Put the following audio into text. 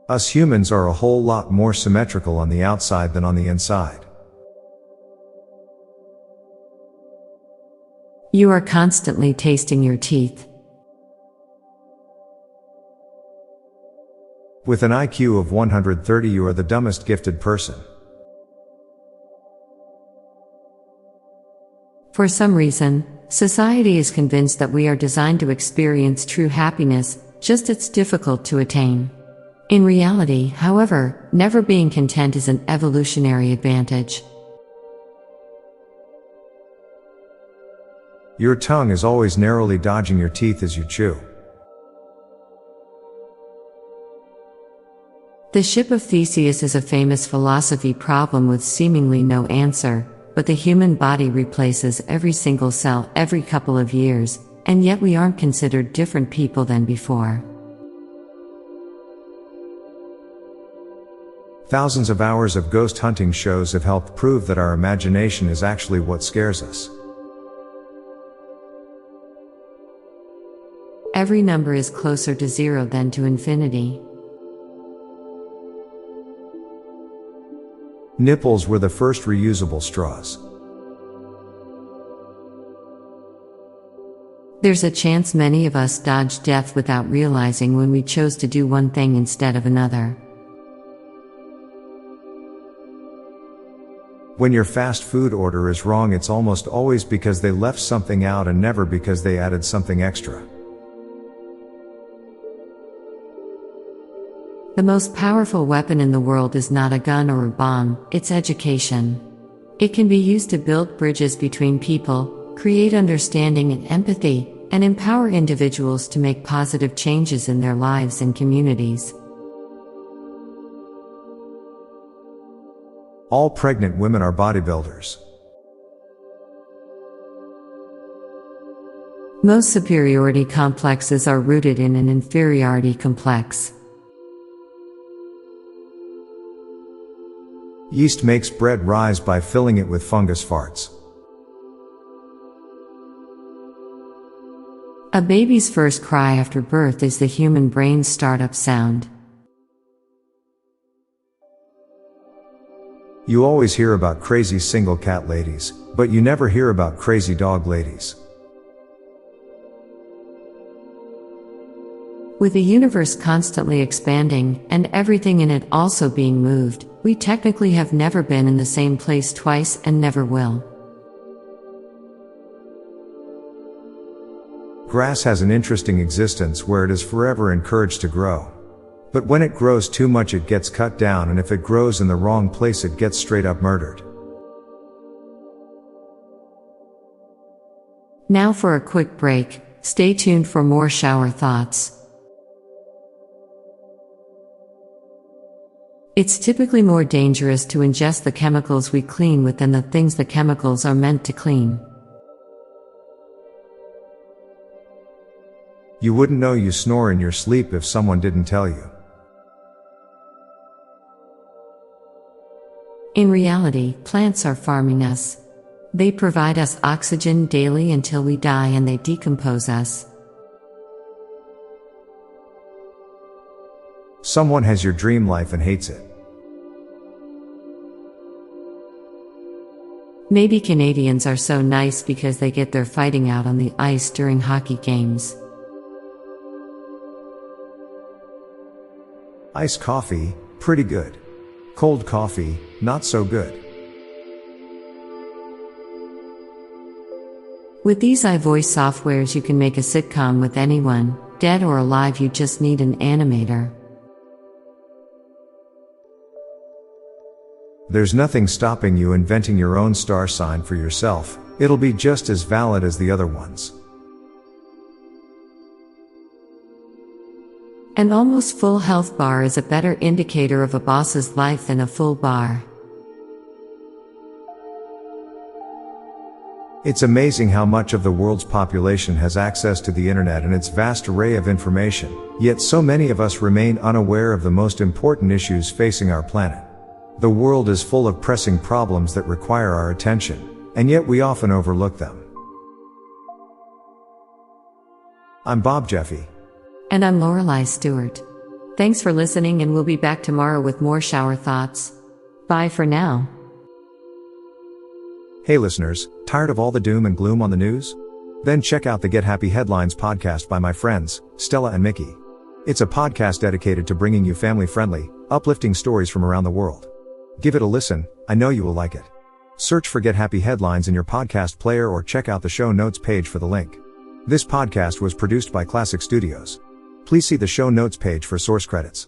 Us humans are a whole lot more symmetrical on the outside than on the inside. You are constantly tasting your teeth. With an IQ of 130, you are the dumbest gifted person. For some reason, society is convinced that we are designed to experience true happiness, just it's difficult to attain. In reality, however, never being content is an evolutionary advantage. Your tongue is always narrowly dodging your teeth as you chew. The ship of Theseus is a famous philosophy problem with seemingly no answer, but the human body replaces every single cell every couple of years, and yet we aren't considered different people than before. Thousands of hours of ghost hunting shows have helped prove that our imagination is actually what scares us. Every number is closer to zero than to infinity. Nipples were the first reusable straws. There's a chance many of us dodge death without realizing when we chose to do one thing instead of another. When your fast food order is wrong, it's almost always because they left something out and never because they added something extra. The most powerful weapon in the world is not a gun or a bomb, it's education. It can be used to build bridges between people, create understanding and empathy, and empower individuals to make positive changes in their lives and communities. All pregnant women are bodybuilders. Most superiority complexes are rooted in an inferiority complex. Yeast makes bread rise by filling it with fungus farts. A baby's first cry after birth is the human brain's startup sound. You always hear about crazy single cat ladies, but you never hear about crazy dog ladies. With the universe constantly expanding, and everything in it also being moved, we technically have never been in the same place twice and never will. Grass has an interesting existence where it is forever encouraged to grow. But when it grows too much, it gets cut down, and if it grows in the wrong place, it gets straight up murdered. Now for a quick break, stay tuned for more shower thoughts. It's typically more dangerous to ingest the chemicals we clean with than the things the chemicals are meant to clean. You wouldn't know you snore in your sleep if someone didn't tell you. In reality, plants are farming us. They provide us oxygen daily until we die, and they decompose us. Someone has your dream life and hates it. Maybe Canadians are so nice because they get their fighting out on the ice during hockey games. Iced coffee, pretty good. Cold coffee, not so good. With these iVoice softwares, you can make a sitcom with anyone, dead or alive. You just need an animator. There's nothing stopping you inventing your own star sign for yourself. It'll be just as valid as the other ones. An almost full health bar is a better indicator of a boss's life than a full bar. It's amazing how much of the world's population has access to the internet and its vast array of information, yet so many of us remain unaware of the most important issues facing our planet. The world is full of pressing problems that require our attention, and yet we often overlook them. I'm Bob Jeffy. And I'm Lorelei Stewart. Thanks for listening, and we'll be back tomorrow with more shower thoughts. Bye for now. Hey listeners, tired of all the doom and gloom on the news? Then check out the Get Happy Headlines podcast by my friends, Stella and Mickey. It's a podcast dedicated to bringing you family-friendly, uplifting stories from around the world. Give it a listen, I know you will like it. Search for Get Happy Headlines in your podcast player or check out the show notes page for the link. This podcast was produced by Klassic Studios. Please see the show notes page for source credits.